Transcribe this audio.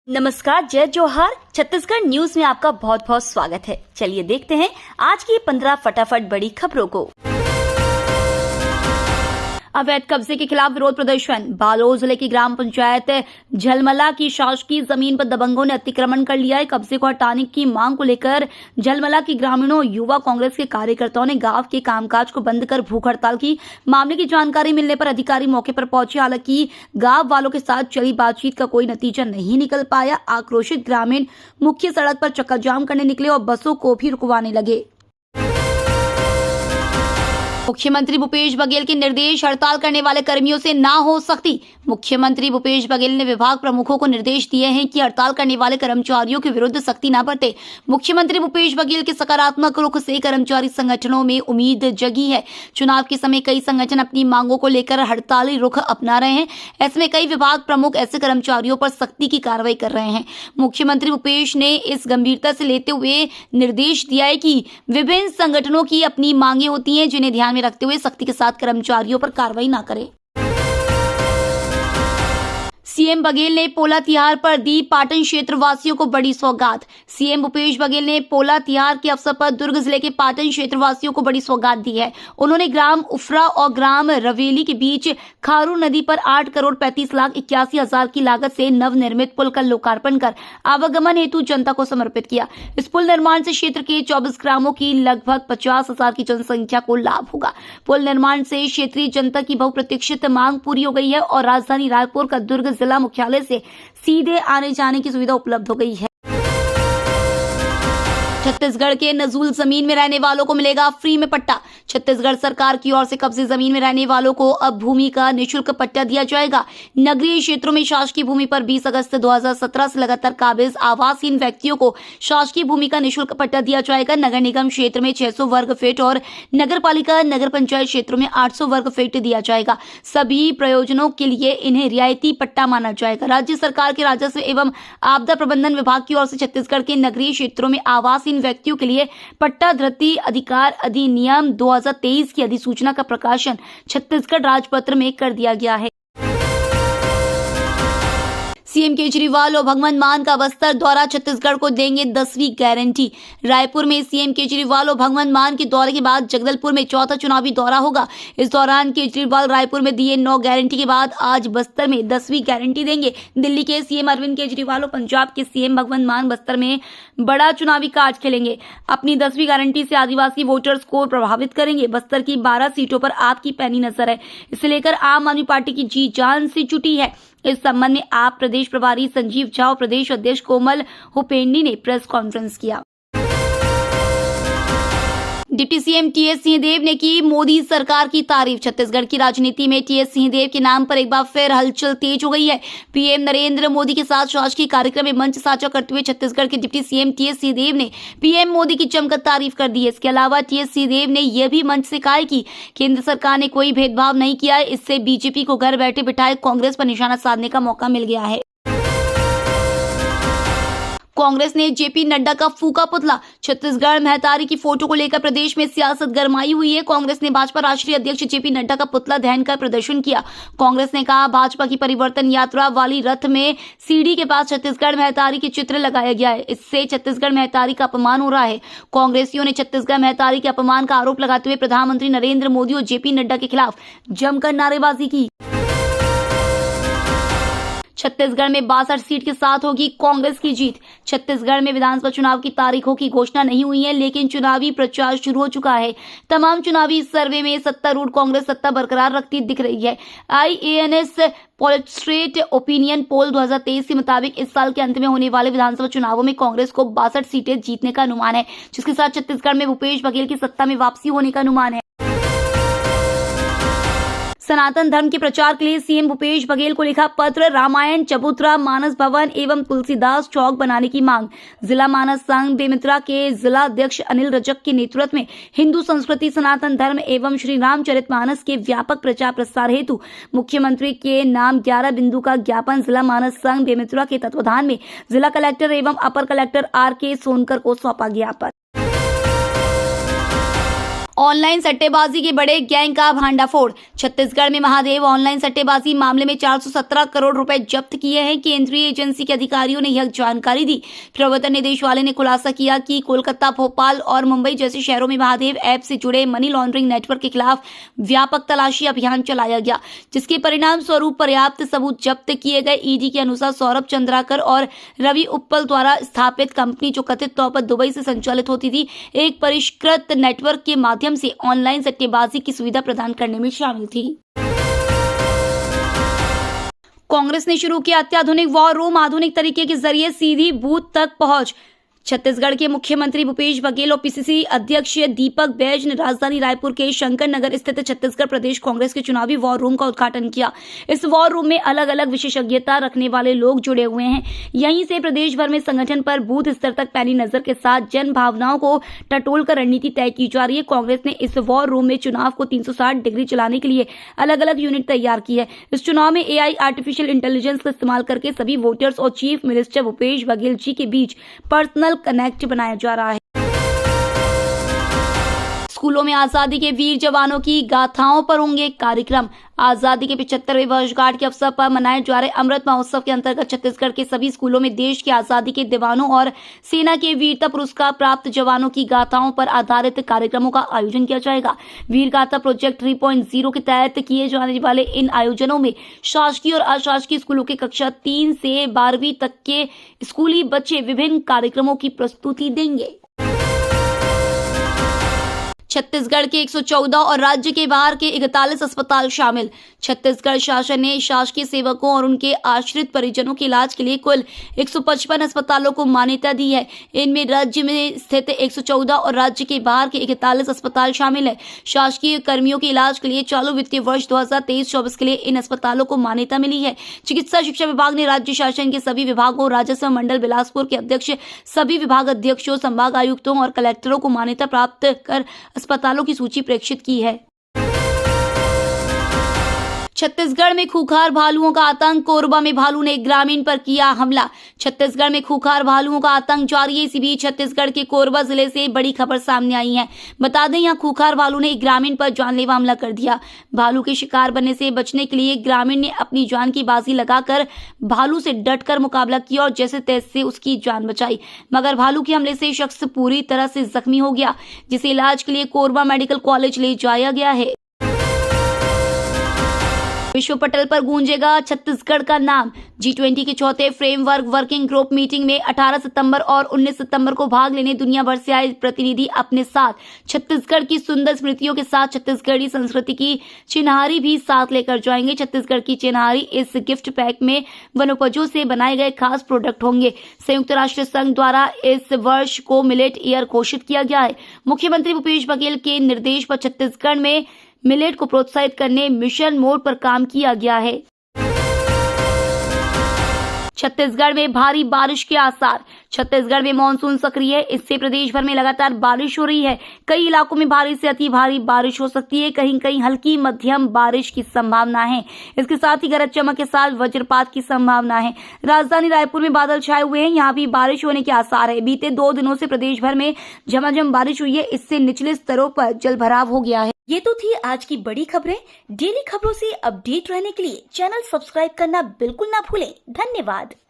नमस्कार, जय जोहार। छत्तीसगढ़ न्यूज में आपका बहुत बहुत स्वागत है। चलिए देखते हैं आज की 15 फटाफट बड़ी खबरों को। अवैध कब्जे के खिलाफ विरोध प्रदर्शन। बालोद जिले की ग्राम पंचायत झलमला की शासकीय जमीन पर दबंगों ने अतिक्रमण कर लिया है। कब्जे को हटाने की मांग को लेकर झलमला की ग्रामीणों युवा कांग्रेस के कार्यकर्ताओं ने गांव के कामकाज को बंद कर भूख हड़ताल की। मामले की जानकारी मिलने पर अधिकारी मौके पर पहुंचे, हालांकि गांव वालों के साथ चली बातचीत का कोई नतीजा नहीं निकल पाया। आक्रोशित ग्रामीण मुख्य सड़क पर चक्का जाम करने निकले और बसों को भी रुकवाने लगे। मुख्यमंत्री भूपेश बघेल के निर्देश, हड़ताल करने वाले कर्मियों से ना हो सख्ती। मुख्यमंत्री भूपेश बघेल ने विभाग प्रमुखों को निर्देश दिए हैं कि हड़ताल करने वाले कर्मचारियों के विरुद्ध सख्ती न बरते। मुख्यमंत्री भूपेश बघेल के सकारात्मक रुख से कर्मचारी संगठनों में उम्मीद जगी है। चुनाव के समय कई संगठन अपनी मांगों को लेकर हड़ताली रुख अपना रहे हैं। ऐसे में कई विभाग प्रमुख ऐसे कर्मचारियों पर सख्ती की कार्रवाई कर रहे हैं। मुख्यमंत्री भूपेश ने इस गंभीरता से लेते हुए निर्देश दिया है कि विभिन्न संगठनों की अपनी मांगे होती हैं, जिन्हें ध्यान में रखते हुए सख्ती के साथ कर्मचारियों पर कार्रवाई न करें। सीएम बघेल ने पोला तिहार पर दी पाटन क्षेत्र वासियों को बड़ी सौगात। सीएम भूपेश बघेल ने पोला तिहार के अवसर पर दुर्ग जिले के पाटन क्षेत्र वासियों को बड़ी सौगात दी है। उन्होंने ग्राम उफरा और ग्राम रवेली के बीच खारू नदी पर 8,35,81,000 की लागत से नवनिर्मित पुल का लोकार्पण कर आवागमन हेतु जनता को समर्पित किया। इस पुल निर्माण से क्षेत्र के 24 ग्रामों की लगभग 50,000 की जनसंख्या को लाभ होगा। पुल निर्माण से क्षेत्रीय जनता की बहुप्रतीक्षित मांग पूरी हो गई है और राजधानी रायपुर का दुर्ग जिला मुख्यालय से सीधे आने जाने की सुविधा उपलब्ध हो गई है। छत्तीसगढ़ के नजूल जमीन में रहने वालों को मिलेगा फ्री में पट्टा। छत्तीसगढ़ सरकार की ओर से कब्जे जमीन में रहने वालों को अब भूमि का निःशुल्क पट्टा दिया जाएगा। नगरीय क्षेत्रों में शासकीय भूमि पर 20 अगस्त 2017 से लगातार काबिज आवासहीन व्यक्तियों को शासकीय भूमि का निःशुल्क पट्टा दिया जाएगा। नगर निगम क्षेत्र में 600 वर्ग फीट और नगर पालिका नगर पंचायत क्षेत्रों में 800 वर्ग फीट दिया जाएगा। सभी प्रयोजनों के लिए इन्हें रियायती पट्टा माना जाएगा। राज्य सरकार के राजस्व एवं आपदा प्रबंधन विभाग की ओर से छत्तीसगढ़ के नगरीय क्षेत्रों में आवासहीन व्यक्तियों के लिए पट्टा धृति अधिकार अधिनियम 2023 की अधिसूचना का प्रकाशन छत्तीसगढ़ राजपत्र में कर दिया गया है। सीएम केजरीवाल और भगवंत मान का बस्तर दौरा, छत्तीसगढ़ को देंगे 10वीं गारंटी। रायपुर में सीएम केजरीवाल और भगवंत मान के दौरे के बाद जगदलपुर में चौथा चुनावी दौरा होगा। इस दौरान केजरीवाल रायपुर में दिए 9 गारंटी के बाद आज बस्तर में 10वीं गारंटी देंगे। दिल्ली के सीएम अरविंद केजरीवाल और पंजाब के सीएम भगवंत मान बस्तर में बड़ा चुनावी कार्ड खेलेंगे। अपनी 10वीं गारंटी से आदिवासी वोटर्स को प्रभावित करेंगे। बस्तर की 12 सीटों पर आपकी पैनी नजर है। इसे लेकर आम आदमी पार्टी की जी जान से जुटी है। इस संबंध में आप प्रदेश प्रभारी संजीव झा और प्रदेश अध्यक्ष कोमल हुपेंडी ने प्रेस कॉन्फ्रेंस किया। डिप्टी सीएम टीएस सिंहदेव ने की मोदी सरकार की तारीफ। छत्तीसगढ़ की राजनीति में टीएस सिंहदेव के नाम पर एक बार फिर हलचल तेज हो गई है। पीएम नरेंद्र मोदी के साथ शासकीय कार्यक्रम में मंच साझा करते हुए छत्तीसगढ़ के डिप्टी सीएम टीएस सिंहदेव ने पीएम मोदी की जमकर तारीफ कर दी है। इसके अलावा टीएस सिंहदेव ने यह भी मंच से कहा है कि केंद्र सरकार ने कोई भेदभाव नहीं किया है। इससे बीजेपी को घर बैठे बिठाए कांग्रेस पर निशाना साधने का मौका मिल गया है। कांग्रेस ने जेपी नड्डा का फूका पुतला। छत्तीसगढ़ महतारी की फोटो को लेकर प्रदेश में सियासत गरमाई हुई है। कांग्रेस ने भाजपा राष्ट्रीय अध्यक्ष जेपी नड्डा का पुतला दहन कर प्रदर्शन किया। कांग्रेस ने कहा, भाजपा की परिवर्तन यात्रा वाली रथ में सीढ़ी के पास छत्तीसगढ़ महतारी के चित्र लगाया गया है। इससे छत्तीसगढ़ महतारी का अपमान हो रहा है। कांग्रेसियों ने छत्तीसगढ़ महतारी के अपमान का आरोप लगाते हुए प्रधानमंत्री नरेंद्र मोदी और जेपी नड्डा के खिलाफ जमकर नारेबाजी की। छत्तीसगढ़ में 62 सीट के साथ होगी कांग्रेस की जीत। छत्तीसगढ़ में विधानसभा चुनाव की तारीखों की घोषणा नहीं हुई है, लेकिन चुनावी प्रचार शुरू हो चुका है। तमाम चुनावी सर्वे में सत्तारूढ़ कांग्रेस सत्ता बरकरार रखती दिख रही है। IANS पोलस्ट्रेट ओपिनियन पोल 2023 के मुताबिक इस साल के अंत में होने वाले विधानसभा चुनावों में कांग्रेस को 62 सीटें जीतने का अनुमान है, जिसके साथ छत्तीसगढ़ में भूपेश बघेल की सत्ता में वापसी होने का अनुमान है। सनातन धर्म के प्रचार के लिए सीएम भूपेश बघेल को लिखा पत्र, रामायण चबूतरा, मानस भवन एवं तुलसीदास चौक बनाने की मांग। जिला मानस संघ बेमेतरा के जिला अध्यक्ष अनिल रजक के नेतृत्व में हिंदू संस्कृति, सनातन धर्म एवं श्री रामचरितमानस के व्यापक प्रचार प्रसार हेतु मुख्यमंत्री के नाम 11 बिंदु का ज्ञापन जिला मानस संघ बेमेतरा के तत्वाधान में जिला कलेक्टर एवं अपर कलेक्टर RK सोनकर को सौंपा गया। ऑनलाइन सट्टेबाजी के बड़े गैंग का भांडाफोड़। छत्तीसगढ़ में महादेव ऑनलाइन सट्टेबाजी मामले में 417 करोड़ रुपए जब्त किए हैं। केंद्रीय एजेंसी के अधिकारियों ने यह जानकारी दी। प्रवर्तन निदेशालय ने खुलासा किया कि कोलकाता, भोपाल और मुंबई जैसे शहरों में महादेव ऐप से जुड़े मनी लॉन्ड्रिंग नेटवर्क के खिलाफ व्यापक तलाशी अभियान चलाया गया, जिसके परिणाम स्वरूप पर्याप्त सबूत जब्त किए गए। ईडी के अनुसार सौरभ चंद्राकर और रवि उप्पल द्वारा स्थापित कंपनी, जो कथित तौर पर दुबई से संचालित होती थी, एक परिष्कृत नेटवर्क के माध्यम से ऑनलाइन सट्टेबाजी की सुविधा प्रदान करने में शामिल थी। कांग्रेस ने शुरू किया अत्याधुनिक वॉर रूम, आधुनिक तरीके के जरिए सीधी बूथ तक पहुंच। छत्तीसगढ़ के मुख्यमंत्री भूपेश बघेल और पीसीसी अध्यक्ष दीपक बैज ने राजधानी रायपुर के शंकर नगर स्थित छत्तीसगढ़ प्रदेश कांग्रेस के चुनावी वॉर रूम का उद्घाटन किया। इस वॉर रूम में अलग अलग विशेषज्ञता रखने वाले लोग जुड़े हुए हैं। यहीं से प्रदेश भर में संगठन पर बूथ स्तर तक पैनी नजर के साथ जन भावनाओं को टटोल कर रणनीति तय की जा रही है। कांग्रेस ने इस वॉर रूम में चुनाव को 360 डिग्री चलाने के लिए अलग अलग यूनिट तैयार की है। इस चुनाव में AI आर्टिफिशियल इंटेलिजेंस का इस्तेमाल करके सभी वोटर्स और चीफ मिनिस्टर भूपेश बघेल जी के बीच पर्सनल कनेक्ट बनाया जा रहा है। स्कूलों में आजादी के वीर जवानों की गाथाओं पर होंगे कार्यक्रम। आजादी के 75वें वर्षगांठ के अवसर पर मनाए जा रहे अमृत महोत्सव के अंतर्गत छत्तीसगढ़ के सभी स्कूलों में देश की आजादी के दीवानों और सेना के वीरता पुरस्कार प्राप्त जवानों की गाथाओं पर आधारित कार्यक्रमों का आयोजन किया जाएगा। वीर गाथा प्रोजेक्ट 3.0 के तहत किए जाने वाले इन आयोजनों में शासकीय और अशासकीय स्कूलों के कक्षा 3 से 12वीं तक के स्कूली बच्चे विभिन्न कार्यक्रमों की प्रस्तुति देंगे। छत्तीसगढ़ के 114 और राज्य के बाहर के 41 अस्पताल शामिल। छत्तीसगढ़ शासन ने शासकीय सेवकों और उनके आश्रित परिजनों के इलाज के लिए कुल 155 अस्पतालों को मान्यता दी है। इनमें राज्य में स्थित 114 और राज्य के बाहर के 41 अस्पताल शामिल है। शासकीय कर्मियों के इलाज के लिए चालू वित्तीय वर्ष 2023-24 के लिए इन अस्पतालों को मान्यता मिली है। चिकित्सा शिक्षा विभाग ने राज्य शासन के सभी विभागों, राजस्व मंडल बिलासपुर के अध्यक्ष, सभी विभाग अध्यक्षों, संभाग आयुक्तों और कलेक्टरों को मान्यता प्राप्त कर अस्पतालों की सूची प्रेषित की है। छत्तीसगढ़ में खूंखार भालुओं का आतंक। कोरबा में भालू ने ग्रामीण पर किया हमला। छत्तीसगढ़ में खूंखार भालुओं का आतंक जारी है। इसी बीच छत्तीसगढ़ के कोरबा जिले से बड़ी खबर सामने आई है। बता दें, यहाँ खूंखार भालू ने एक ग्रामीण पर जानलेवा हमला कर दिया। भालू के शिकार बनने से बचने के लिए ग्रामीण ने अपनी जान की बाजी लगाकर भालू से डटकर मुकाबला किया और जैसे तैसे उसकी जान बचाई, मगर भालू के हमले से शख्स पूरी तरह से जख्मी हो गया, जिसे इलाज के लिए कोरबा मेडिकल कॉलेज ले जाया गया है। विश्व पटल पर गूंजेगा छत्तीसगढ़ का नाम। G20 के चौथे फ्रेमवर्क वर्किंग ग्रुप मीटिंग में 18 सितंबर और 19 सितंबर को भाग लेने दुनिया भर से आए प्रतिनिधि अपने साथ छत्तीसगढ़ की सुंदर स्मृतियों के साथ छत्तीसगढ़ी संस्कृति की चिन्हारी भी साथ लेकर जाएंगे। छत्तीसगढ़ की चिन्हारी इस गिफ्ट पैक में वनोपजों से बनाए गए खास प्रोडक्ट होंगे। संयुक्त राष्ट्र संघ द्वारा इस वर्ष को मिलेट ईयर घोषित किया गया है। मुख्यमंत्री भूपेश बघेल के निर्देश पर छत्तीसगढ़ में मिलेट को प्रोत्साहित करने मिशन मोड पर काम किया गया है। छत्तीसगढ़ में भारी बारिश के आसार। छत्तीसगढ़ में मानसून सक्रिय है, इससे प्रदेश भर में लगातार बारिश हो रही है। कई इलाकों में भारी से अति भारी बारिश हो सकती है, कहीं कहीं हल्की मध्यम बारिश की संभावना है। इसके साथ ही गरज चमक के साथ वज्रपात की संभावना है। राजधानी रायपुर में बादल छाए हुए हैं, यहाँ भी बारिश होने के आसार है। बीते 2 दिनों से प्रदेश भर में झमाझम बारिश हुई है, इससे निचले स्तरों पर जलभराव हो गया है। ये तो थी आज की बड़ी खबरें। डेली खबरों से अपडेट रहने के लिए चैनल सब्सक्राइब करना बिल्कुल ना भूलें। धन्यवाद।